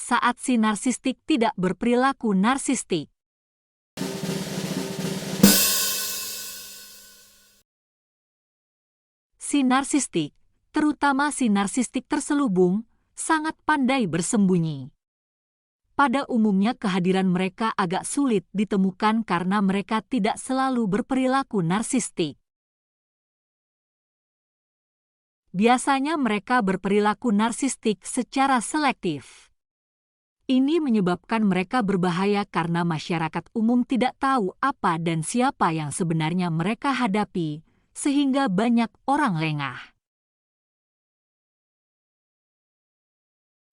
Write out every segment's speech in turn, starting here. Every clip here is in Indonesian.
saat si narsistik tidak berperilaku narsistik. Si narsistik, terutama si narsistik terselubung, sangat pandai bersembunyi. Pada umumnya kehadiran mereka agak sulit ditemukan karena mereka tidak selalu berperilaku narsistik. Biasanya mereka berperilaku narsistik secara selektif. Ini menyebabkan mereka berbahaya karena masyarakat umum tidak tahu apa dan siapa yang sebenarnya mereka hadapi, sehingga banyak orang lengah.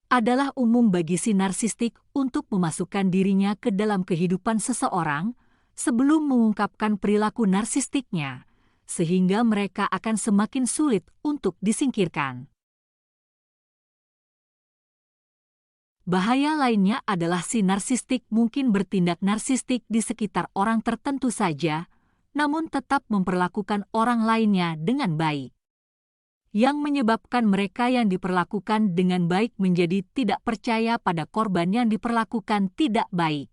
Adalah umum bagi si narsistik untuk memasukkan dirinya ke dalam kehidupan seseorang sebelum mengungkapkan perilaku narsistiknya, sehingga mereka akan semakin sulit untuk disingkirkan. Bahaya lainnya adalah si narsistik mungkin bertindak narsistik di sekitar orang tertentu saja, namun tetap memperlakukan orang lainnya dengan baik. Yang menyebabkan mereka yang diperlakukan dengan baik menjadi tidak percaya pada korban yang diperlakukan tidak baik.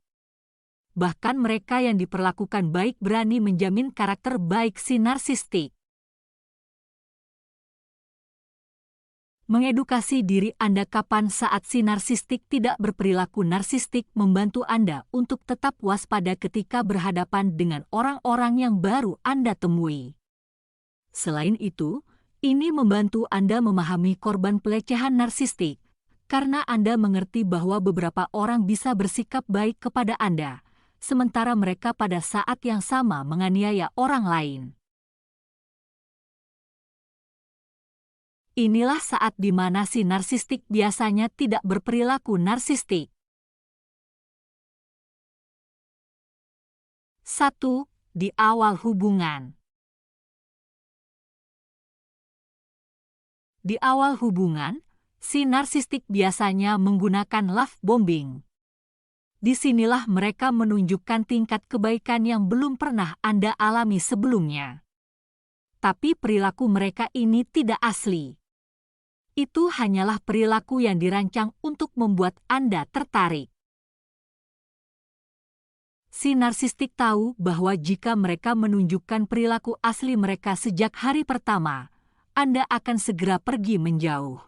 Bahkan mereka yang diperlakukan baik berani menjamin karakter baik si narsistik. Mengedukasi diri Anda kapan saat si narsistik tidak berperilaku narsistik membantu Anda untuk tetap waspada ketika berhadapan dengan orang-orang yang baru Anda temui. Selain itu, ini membantu Anda memahami korban pelecehan narsistik, karena Anda mengerti bahwa beberapa orang bisa bersikap baik kepada Anda, sementara mereka pada saat yang sama menganiaya orang lain. Inilah saat di mana si narsistik biasanya tidak berperilaku narsistik. 1. Di awal hubungan. Di awal hubungan, si narsistik biasanya menggunakan love bombing. Disinilah mereka menunjukkan tingkat kebaikan yang belum pernah Anda alami sebelumnya. Tapi perilaku mereka ini tidak asli. Itu hanyalah perilaku yang dirancang untuk membuat Anda tertarik. Si narsistik tahu bahwa jika mereka menunjukkan perilaku asli mereka sejak hari pertama, Anda akan segera pergi menjauh.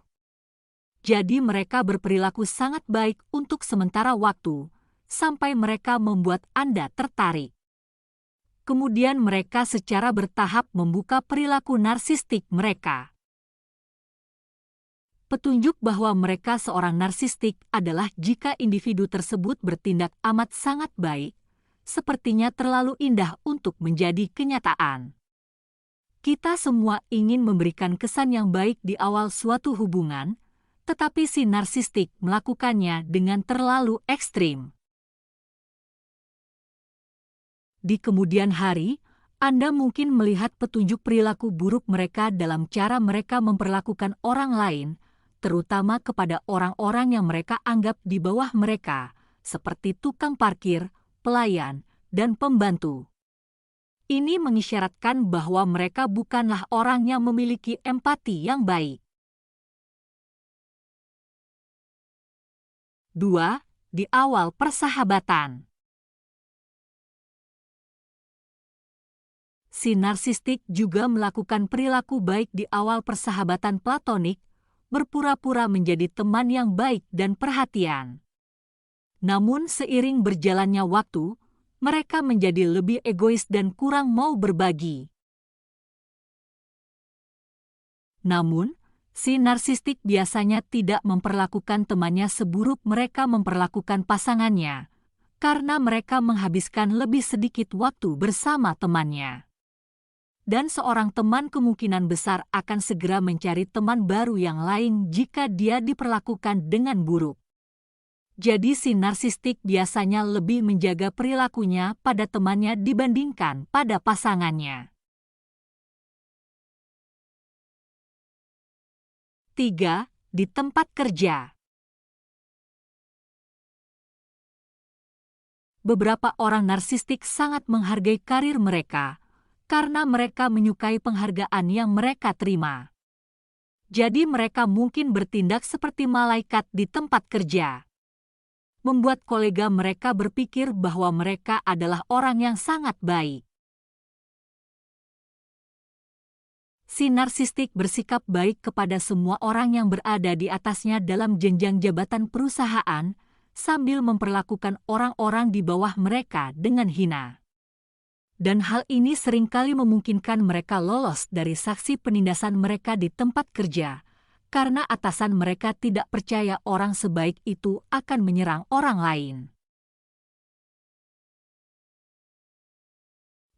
Jadi mereka berperilaku sangat baik untuk sementara waktu, sampai mereka membuat Anda tertarik. Kemudian mereka secara bertahap membuka perilaku narsistik mereka. Petunjuk bahwa mereka seorang narsistik adalah jika individu tersebut bertindak amat sangat baik, sepertinya terlalu indah untuk menjadi kenyataan. Kita semua ingin memberikan kesan yang baik di awal suatu hubungan, tetapi si narsistik melakukannya dengan terlalu ekstrim. Di kemudian hari, Anda mungkin melihat petunjuk perilaku buruk mereka dalam cara mereka memperlakukan orang lain, terutama kepada orang-orang yang mereka anggap di bawah mereka, seperti tukang parkir, pelayan, dan pembantu. Ini mengisyaratkan bahwa mereka bukanlah orang yang memiliki empati yang baik. 2. Di awal persahabatan. Si narsistik juga melakukan perilaku baik di awal persahabatan platonik, berpura-pura menjadi teman yang baik dan perhatian. Namun seiring berjalannya waktu, mereka menjadi lebih egois dan kurang mau berbagi. Namun, si narsistik biasanya tidak memperlakukan temannya seburuk mereka memperlakukan pasangannya, karena mereka menghabiskan lebih sedikit waktu bersama temannya. Dan seorang teman kemungkinan besar akan segera mencari teman baru yang lain jika dia diperlakukan dengan buruk. Jadi si narsistik biasanya lebih menjaga perilakunya pada temannya dibandingkan pada pasangannya. 3. Di tempat kerja. Beberapa orang narsistik sangat menghargai karir mereka, karena mereka menyukai penghargaan yang mereka terima. Jadi mereka mungkin bertindak seperti malaikat di tempat kerja. membuat kolega mereka berpikir bahwa mereka adalah orang yang sangat baik. Si narsistik bersikap baik kepada semua orang yang berada di atasnya dalam jenjang jabatan perusahaan, sambil memperlakukan orang-orang di bawah mereka dengan hina. Dan hal ini seringkali memungkinkan mereka lolos dari saksi penindasan mereka di tempat kerja, karena atasan mereka tidak percaya orang sebaik itu akan menyerang orang lain.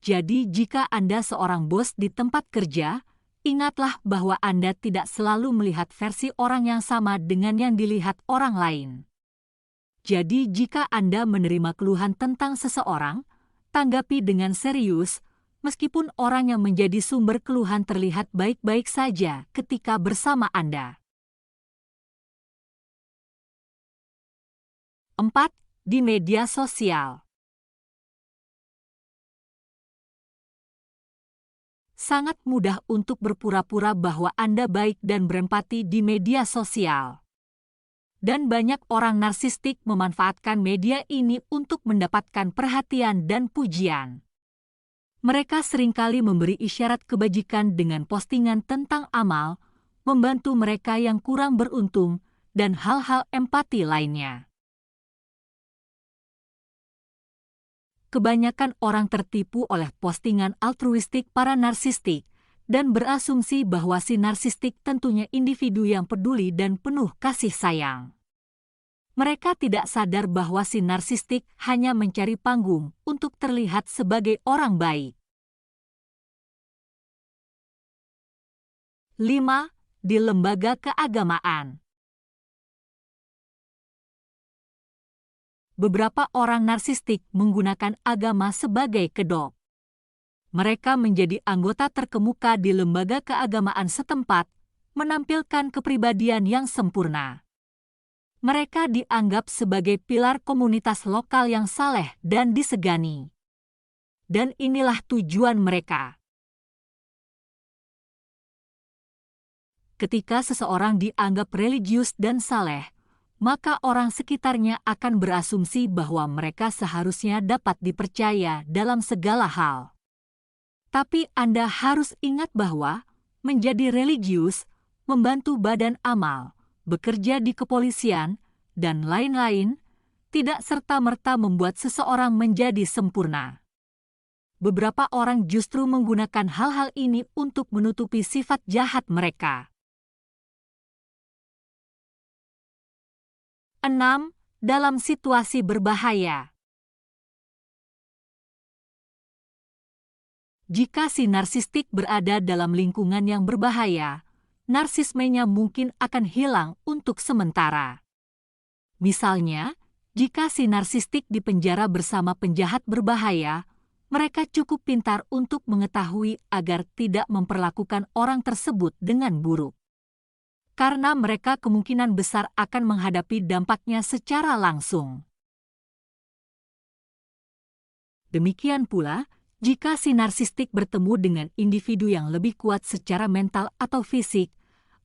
Jadi jika Anda seorang bos di tempat kerja, ingatlah bahwa Anda tidak selalu melihat versi orang yang sama dengan yang dilihat orang lain. Jadi jika Anda menerima keluhan tentang seseorang, tanggapi dengan serius, meskipun orang yang menjadi sumber keluhan terlihat baik-baik saja ketika bersama Anda. 4. Di media sosial. Sangat mudah untuk berpura-pura bahwa Anda baik dan berempati di media sosial. Dan banyak orang narsistik memanfaatkan media ini untuk mendapatkan perhatian dan pujian. Mereka seringkali memberi isyarat kebajikan dengan postingan tentang amal, membantu mereka yang kurang beruntung, dan hal-hal empati lainnya. Kebanyakan orang tertipu oleh postingan altruistik para narsistik dan berasumsi bahwa si narsistik tentunya individu yang peduli dan penuh kasih sayang. Mereka tidak sadar bahwa si narsistik hanya mencari panggung untuk terlihat sebagai orang baik. 5. Di lembaga keagamaan. Beberapa orang narsistik menggunakan agama sebagai kedok. Mereka menjadi anggota terkemuka di lembaga keagamaan setempat, menampilkan kepribadian yang sempurna. Mereka dianggap sebagai pilar komunitas lokal yang saleh dan disegani. Dan inilah tujuan mereka. Ketika seseorang dianggap religius dan saleh, maka orang sekitarnya akan berasumsi bahwa mereka seharusnya dapat dipercaya dalam segala hal. Tapi Anda harus ingat bahwa menjadi religius, membantu badan amal, bekerja di kepolisian, dan lain-lain, tidak serta-merta membuat seseorang menjadi sempurna. Beberapa orang justru menggunakan hal-hal ini untuk menutupi sifat jahat mereka. 6. Dalam situasi berbahaya. Jika si narsistik berada dalam lingkungan yang berbahaya, narsismenya mungkin akan hilang untuk sementara. Misalnya, jika si narsistik dipenjara bersama penjahat berbahaya, mereka cukup pintar untuk mengetahui agar tidak memperlakukan orang tersebut dengan buruk. Karena mereka kemungkinan besar akan menghadapi dampaknya secara langsung. Demikian pula, jika si narsistik bertemu dengan individu yang lebih kuat secara mental atau fisik,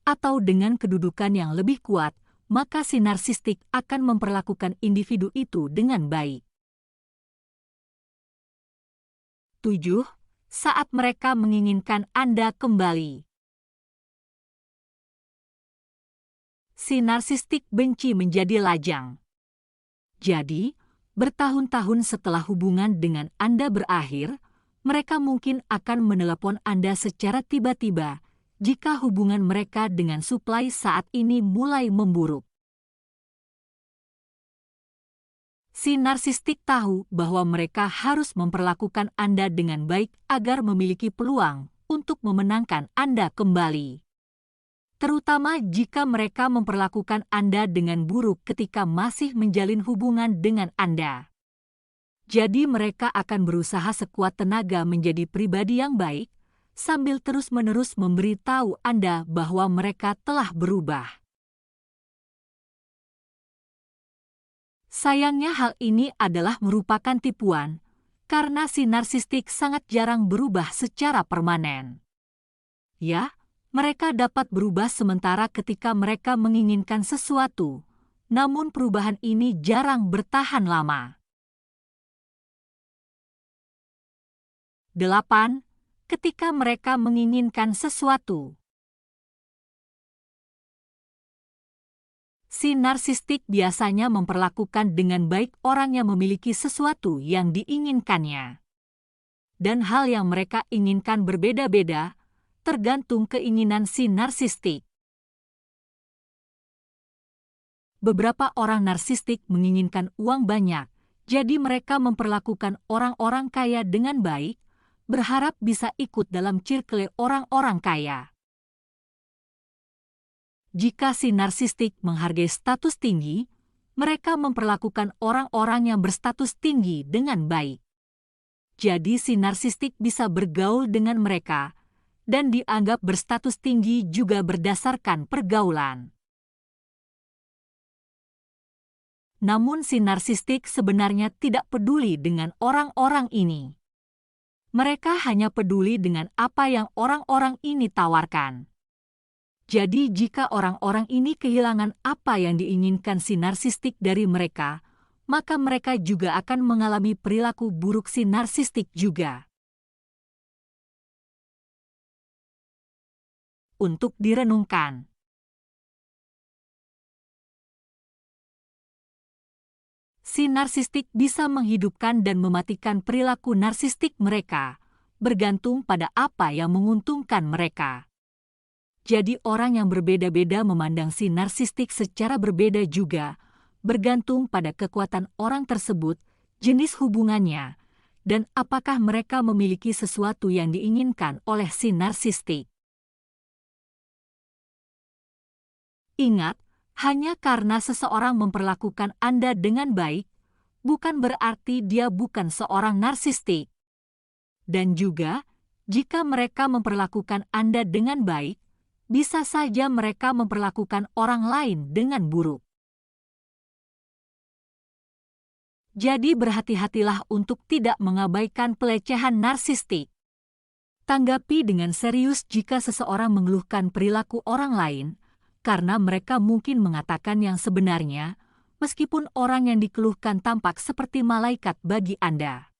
atau dengan kedudukan yang lebih kuat, maka si narsistik akan memperlakukan individu itu dengan baik. 7. Saat mereka menginginkan Anda kembali. Si narsistik benci menjadi lajang. Jadi, bertahun-tahun setelah hubungan dengan Anda berakhir, mereka mungkin akan menelepon Anda secara tiba-tiba jika hubungan mereka dengan suplai saat ini mulai memburuk. Si narsistik tahu bahwa mereka harus memperlakukan Anda dengan baik agar memiliki peluang untuk memenangkan Anda kembali. Terutama jika mereka memperlakukan Anda dengan buruk ketika masih menjalin hubungan dengan Anda. Jadi mereka akan berusaha sekuat tenaga menjadi pribadi yang baik, sambil terus-menerus memberitahu Anda bahwa mereka telah berubah. Sayangnya hal ini adalah merupakan tipuan, karena si narsistik sangat jarang berubah secara permanen. Ya, mereka dapat berubah sementara ketika mereka menginginkan sesuatu, Namun perubahan ini jarang bertahan lama. 8. Ketika mereka menginginkan sesuatu. Si narsistik biasanya memperlakukan dengan baik orang yang memiliki sesuatu yang diinginkannya. Dan hal yang mereka inginkan berbeda-beda, tergantung keinginan si narsistik. Beberapa orang narsistik menginginkan uang banyak, jadi mereka memperlakukan orang-orang kaya dengan baik, berharap bisa ikut dalam circle orang-orang kaya. Jika si narsistik menghargai status tinggi, mereka memperlakukan orang-orang yang berstatus tinggi dengan baik. Jadi si narsistik bisa bergaul dengan mereka dan dianggap berstatus tinggi juga berdasarkan pergaulan. Namun si narsistik sebenarnya tidak peduli dengan orang-orang ini. Mereka hanya peduli dengan apa yang orang-orang ini tawarkan. Jadi jika orang-orang ini kehilangan apa yang diinginkan si narsistik dari mereka, maka mereka juga akan mengalami perilaku buruk si narsistik juga. Untuk direnungkan. Si narsistik bisa menghidupkan dan mematikan perilaku narsistik mereka, bergantung pada apa yang menguntungkan mereka. Jadi orang yang berbeda-beda memandang si narsistik secara berbeda juga, bergantung pada kekuatan orang tersebut, jenis hubungannya, dan apakah mereka memiliki sesuatu yang diinginkan oleh si narsistik. Ingat, hanya karena seseorang memperlakukan Anda dengan baik, bukan berarti dia bukan seorang narsistik. Dan juga, jika mereka memperlakukan Anda dengan baik, bisa saja mereka memperlakukan orang lain dengan buruk. Jadi berhati-hatilah untuk tidak mengabaikan pelecehan narsistik. Tanggapi dengan serius jika seseorang mengeluhkan perilaku orang lain, karena mereka mungkin mengatakan yang sebenarnya, meskipun orang yang dikeluhkan tampak seperti malaikat bagi Anda.